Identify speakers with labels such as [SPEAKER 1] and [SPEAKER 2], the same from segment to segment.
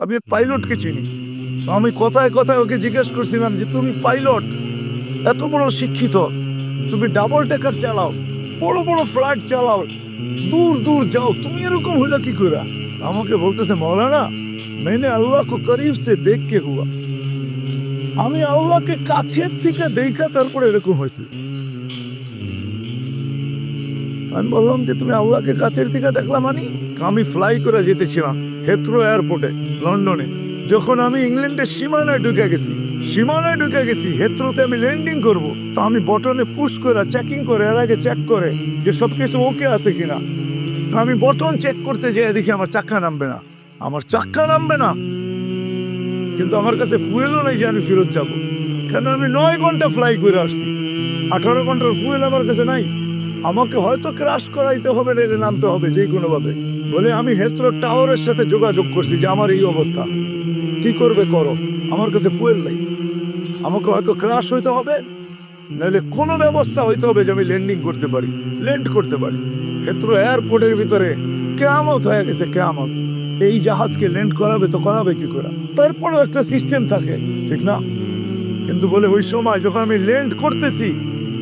[SPEAKER 1] আমি পাইলটকে চিনি। তো আমি কথায় কথায় ওকে জিজ্ঞেস করছিলাম যে তুমি পাইলট, এত বড় শিক্ষিত, তুমি ডাবল টেকার চালাও, বড় বড় ফ্লাইট চালাও, দূর দূর যাও, তুমি এরকম হলো কি করে? আমাকে বলতেছে মৌলানা, मैंने अल्लाह को करीब से देख के हुआ। আমি আল্লাহকে কাছের থেকে দেখা তারপরে এরকম হয়েছে। আমি বললাম যে তুমি আল্লাহকে কাছের থেকে দেখলাম মানে? আমি ফ্লাই করে যেতেছিলাম হেথ্রো এয়ারপোর্টে লন্ডনে। যখন আমি ইংল্যান্ডের সীমানায় ঢুকে গেছি হেথ্রোতে আমি ল্যান্ডিং করব, তো আমি বটনে পুশ করে চেকিং করে এর আগে চেক করে যে সবকিছু ওকে আছে কিনা। আমি বটন চেক করতে যেয়ে দেখি আমার চাক্কা নামবে না। কিন্তু আমার কাছে ফুয়েলও নাই যে আমি ফেরত যাব, কেন আমি 9 ঘন্টা ফ্লাই করে আসছি, 18 ঘন্টার ফুয়েল আমার কাছে নাই। আমাকে হয়তো ক্রাশ করাইতে হবে, রেলে নামতে হবে যে কোনো ভাবে। বলে আমি হেথ্রো টাওয়ারের সাথে যোগাযোগ করছি যে আমার এই অবস্থা, কি করবে করো, আমার কাছে ফুয়েল নাই, আমাকে হয়তো ক্রাশ হইতে হবে, নাহলে কোনো ব্যবস্থা হইতে হবে যে আমি ল্যান্ড করতে পারি। হেথ্রো এয়ারপোর্টের ভিতরে কেয়ামত হয়ে গেছে, কেয়ামত। এই জাহাজকে ল্যান্ড করাবে কি করে? তারপরেও একটা সিস্টেম থাকে, ঠিক না? কিন্তু বলে ওই সময় যখন আমি ল্যান্ড করতেছি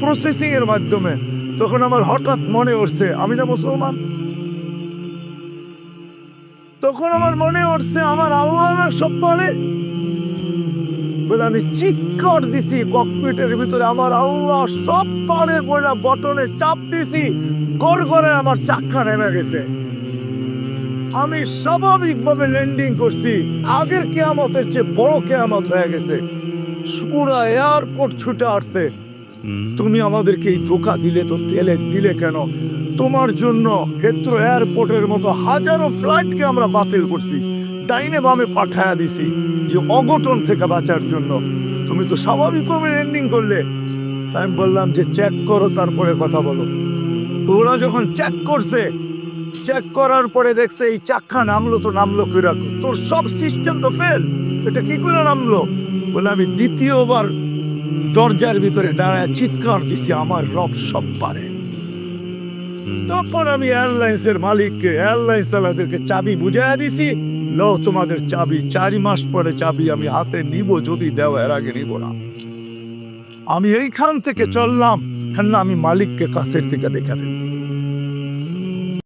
[SPEAKER 1] প্রসেসিং এর মাধ্যমে, তখন আমার হঠাৎ মনে উঠছে আমি না মুসলমান। তখন আমার মনে উঠছে আমার আল্লাহ না সব পারে। বলে আমি চিৎকার দিছি ককপিটের ভিতরে, আমার আল্লাহ সব পারে বলে বটনে চাপ দিছি, গড়গড়ে আমার চাক্কা নেমে গেছে। আমি স্বাভাবিকভাবে ল্যান্ডিং করছি, আগের কেয়ামতের চেয়ে বড় কেয়ামত হয়ে গেছে। পুরা এয়ারপোর্ট ছুটে আসছে, তুমি আমাদেরকে এই ধোকা দিলে কেন? তোমার জন্য হেথ্রো এয়ারপোর্টের মতো হাজারো ফ্লাইটকে আমরা বাতিল করছি, ডাইনে বামে পাঠায়া দিছি যে অঘটন থেকে বাঁচার জন্য। তুমি তো স্বাভাবিকভাবে ল্যান্ডিং করলে। তাই আমি বললাম যে চেক করো, তারপরে কথা বলো। তো ওরা যখন চেক করার পরে দেখছে এই চাক্কা নামলো কি রাখো, তোর সব সিস্টেম তো ফেল, এটা কি করে নামলো? বলে আমি দ্বিতীয়বার দরজার ভিতরে দাঁড়ায় চিৎকার দিছি আমার রব সব পারে। তখন আমি এয়ারলাইন্সের মালিককে, এয়ারলাইন্স চালাদেরকে চাবি বুঝাইয়া দিছি, লো তোমাদের চাবি, 4 মাস পরে চাবি আমি হাতে নিব, যদি দেও, এর আগে নিব না। আমি এইখান থেকে চললাম, আমি মালিককে কাছের থেকে দেখে ফেলছি।